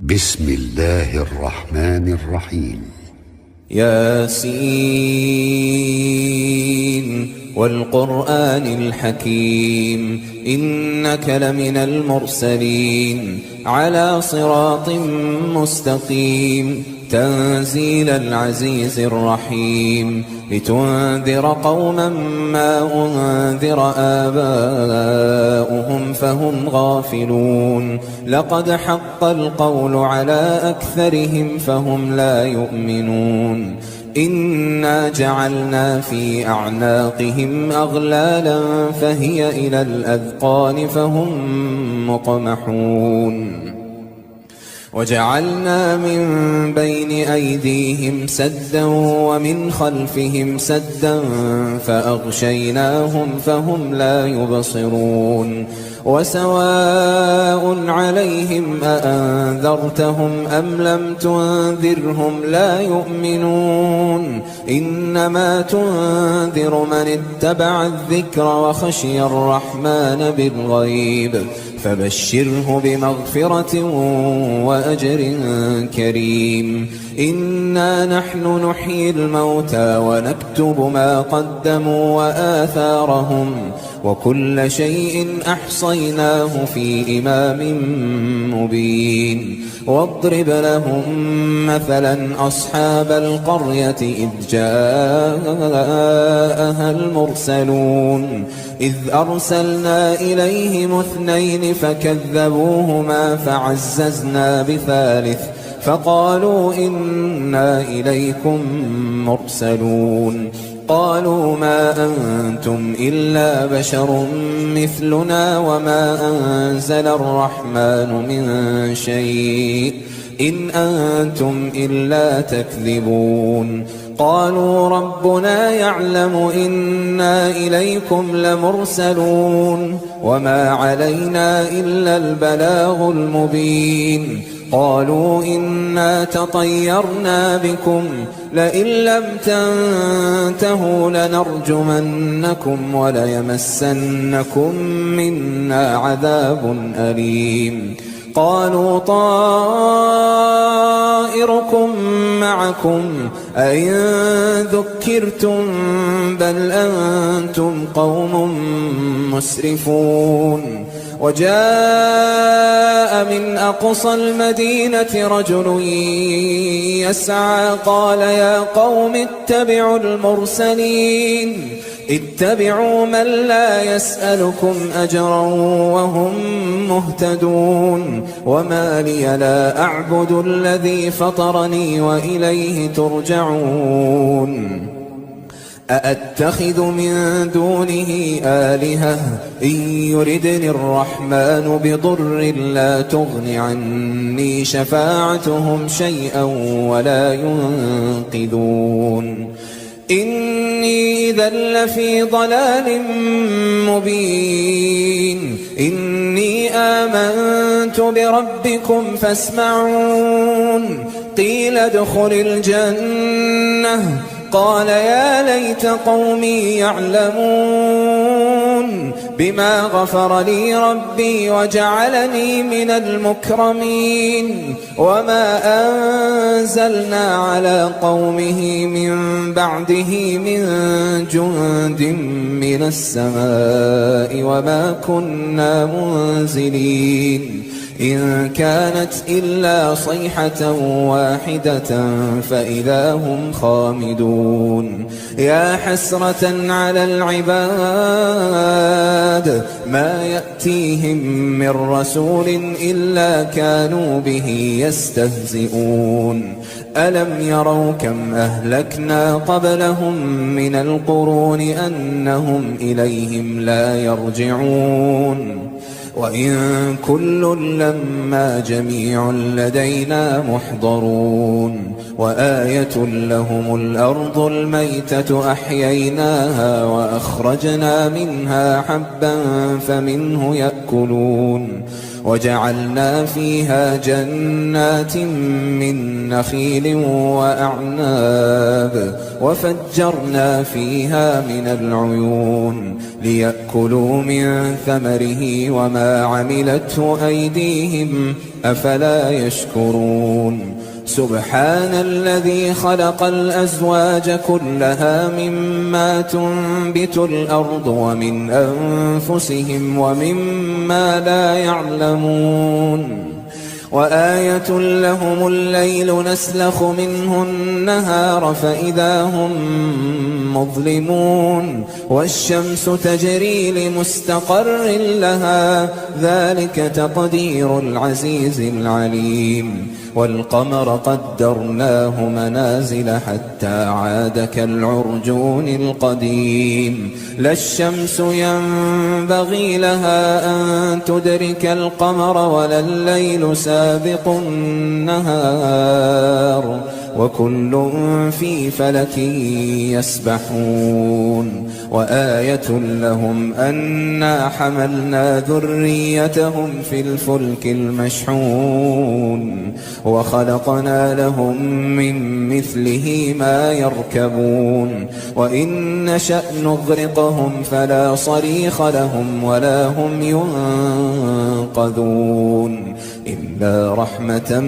بسم الله الرحمن الرحيم. ياسين والقرآن الحكيم إنك لمن المرسلين على صراط مستقيم تنزيل العزيز الرحيم لتنذر قوما ما أنذر آباؤهم فهم غافلون لقد حق القول على أكثرهم فهم لا يؤمنون إنا جعلنا في أعناقهم أغلالا فهي إلى الأذقان فهم مقمحون وجعلنا من بين أيديهم سدا ومن خلفهم سدا فأغشيناهم فهم لا يبصرون وسواء عليهم أأنذرتهم أم لم تنذرهم لا يؤمنون إنما تنذر من اتبع الذكر وخشي الرحمن بالغيب فبشره بمغفرة وأجر كريم إنا نحن نحيي الموتى ونكتب ما قدموا وآثارهم وكل شيء أحصيناه في إمام مبين واضرب لهم مثلا أصحاب القرية إذ جاءها المرسلون إذ أرسلنا إليهم اثنين فكذبوهما فعززنا بثالث فقالوا إنا إليكم مرسلون قالوا ما أنتم إلا بشر مثلنا وما أنزل الرحمن من شيء إن أنتم إلا تكذبون قالوا ربنا يعلم إنا إليكم لمرسلون وما علينا إلا البلاغ المبين قالوا إنا تطيرنا بكم لئن لم تنتهوا لنرجمنكم وليمسنكم منا عذاب أليم قالوا طائركم معكم أئن ذكرتم بل أنتم قوم مسرفون وجاء من أقصى المدينة رجل يسعى قال يا قوم اتبعوا المرسلين اتبعوا من لا يسألكم أجرا وهم مهتدون وما لي لا أعبد الذي فطرني وإليه ترجعون أأتخذ من دونه آلهة إن يردني الرحمن بضر لا تغن عني شفاعتهم شيئا ولا ينقذون إني إذا لفي ضلال مبين إني آمنت بربكم فاسمعون قيل ادخل الجنة قال يا ليت قومي يعلمون بما غفر لي ربي وجعلني من المكرمين وما أنزلنا على قومه من بعده من جند من السماء وما كنا منزلين إن كانت إلا صيحة واحدة فإذا هم خامدون يا حسرة على العباد ما يأتيهم من رسول إلا كانوا به يستهزئون ألم يروا كم أهلكنا قبلهم من القرون أنهم إليهم لا يرجعون وإن كل لما جميع لدينا محضرون وآية لهم الأرض الميتة أحييناها وأخرجنا منها حبا فمنه يأكلون وجعلنا فيها جنات من نخيل وأعناب وفجرنا فيها من العيون ليأكلوا من ثمره وما عملته أيديهم أفلا يشكرون سبحان الذي خلق الأزواج كلها مما تنبت الأرض ومن أنفسهم ومما لا يعلمون وآية لهم الليل نسلخ منه النهار فإذا هم مظلمون والشمس تجري لمستقر لها ذلك تقدير العزيز العليم والقمر قدرناه منازل حتى عاد كالعرجون القديم لا الشمس ينبغي لها أن تدرك القمر ولا الليل سابق النهار وكل في فلك يسبحون وآية لهم أنا حملنا ذريتهم في الفلك المشحون وخلقنا لهم من مثله ما يركبون وإن نشأ نغرقهم فلا صريخ لهم ولا هم ينقذون إلا رحمة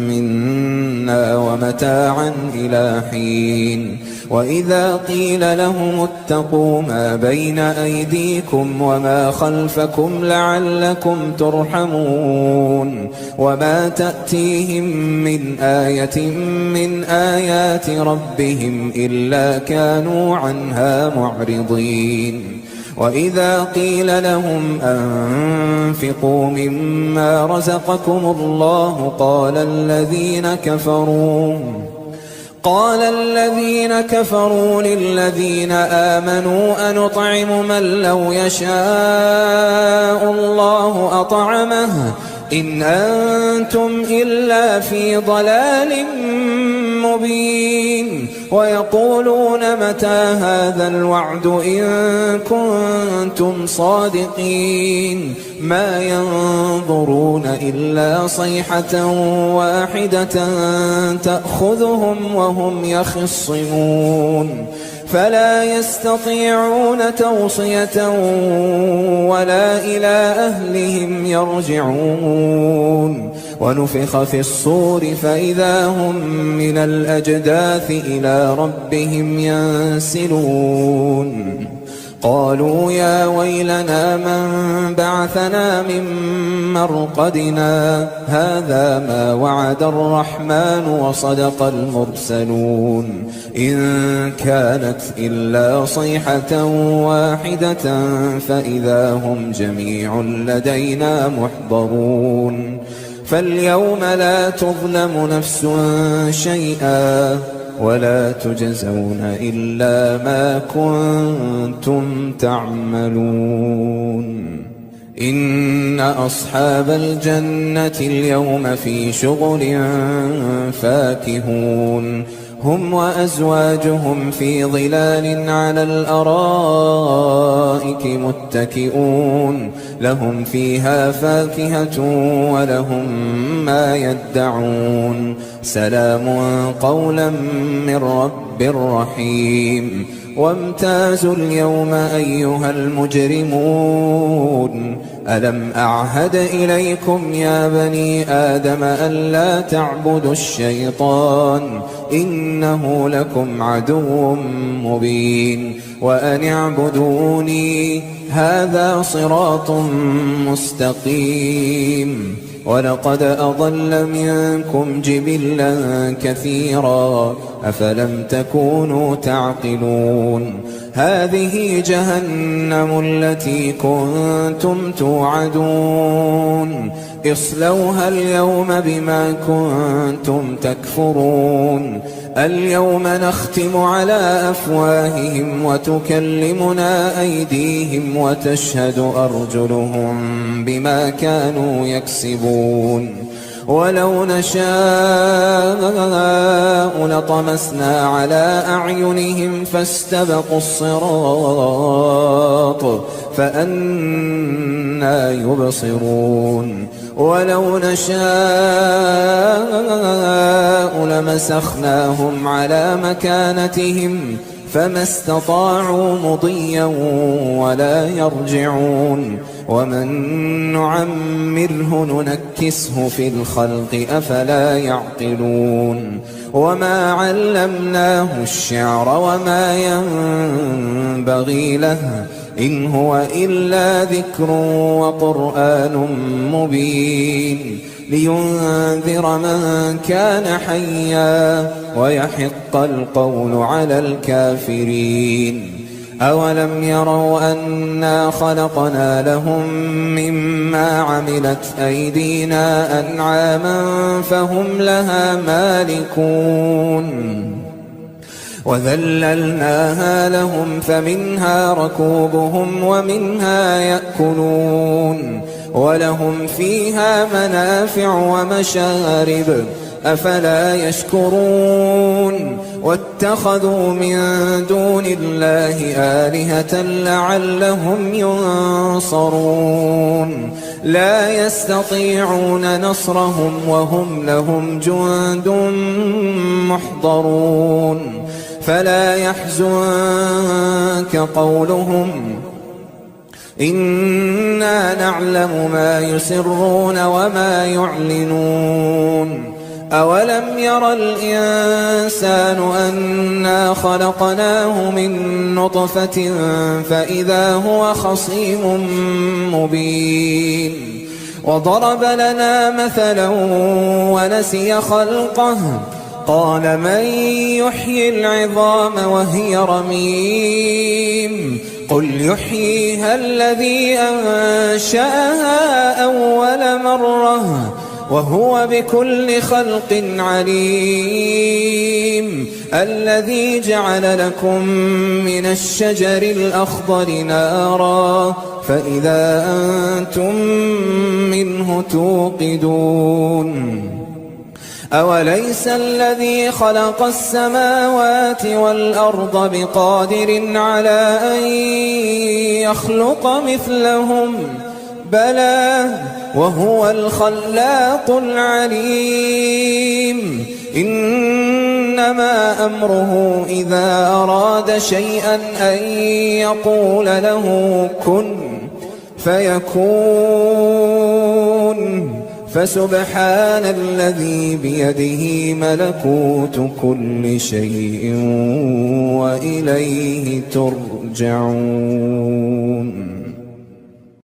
منا ومتاعا إلى حين وإذا قيل لهم اتقوا ما بين أيديكم وما خلفكم لعلكم ترحمون وما تأتيهم من آية من آيات ربهم إلا كانوا عنها معرضين وإذا قيل لهم أنفقوا مما رزقكم الله قال الذين كفروا للذين آمنوا أنطعم من لو يشاء الله أطعمه إن أنتم إلا في ضلال مبين ويقولون متى هذا الوعد إن كنتم صادقين ما ينظرون إلا صيحة واحدة تأخذهم وهم يخصمون فلا يستطيعون توصية ولا إلى أهلهم يرجعون ونفخ في الصور فإذا هم من الأجداث إلى ربهم ينسلون قالوا يا ويلنا من بعثنا من مرقدنا هذا ما وعد الرحمن وصدق المرسلون إن كانت إلا صيحة واحدة فإذا هم جميع لدينا محضرون فاليوم لا تظلم نفس شيئا ولا تجزون إلا ما كنتم تعملون إن أصحاب الجنة اليوم في شغل فاكهون هم وأزواجهم في ظلال على الأرائك متكئون لهم فيها فاكهة ولهم ما يدعون سلام قولا من رب رحيم وامتازوا اليوم أيها المجرمون ألم أعهد إليكم يا بني آدم ألا تعبدوا الشيطان إنه لكم عدو مبين وأن اعبدوني هذا صراط مستقيم ولقد أضل منكم جبلا كثيرا أفلم تكونوا تعقلون هذه جهنم التي كنتم توعدون اصلوها اليوم بما كنتم تكفرون اليوم نختم على أفواههم وتكلمنا أيديهم وتشهد أرجلهم بما كانوا يكسبون ولو نشاء لطمسنا على أعينهم فاستبقوا الصراط فأنى أنا يبصرون ولو نشاء لمسخناهم على مكانتهم فما استطاعوا مضيا ولا يرجعون ومن نعمره ننكسه في الخلق أفلا يعقلون وما علمناه الشعر وما ينبغي له إن هو إلا ذكر وقرآن مبين لينذر من كان حيا ويحق القول على الكافرين أولم يروا أنا خلقنا لهم مما عملت أيدينا أنعاما فهم لها مالكون وذللناها لهم فمنها ركوبهم ومنها يأكلون ولهم فيها منافع ومشارب أفلا يشكرون واتخذوا من دون الله آلهة لعلهم ينصرون لا يستطيعون نصرهم وهم لهم جند محضرون فلا يحزنك قولهم إنا نعلم ما يسرون وما يعلنون أولم ير الإنسان أنا خلقناه من نطفة فإذا هو خصيم مبين وضرب لنا مثلا ونسي خلقه قال من يحيي العظام وهي رميم قل يحييها الذي أنشأها أول مرة وهو بكل خلق عليم الذي جعل لكم من الشجر الأخضر نارا فإذا أنتم منه توقدون أوليس الذي خلق السماوات والأرض بقادر على أن يخلق مثلهم بلى وهو الخلاق العليم إنما أمره إذا أراد شيئا أن يقول له كن فيكون فسبحان الذي بيده ملكوت كل شيء وإليه ترجعون.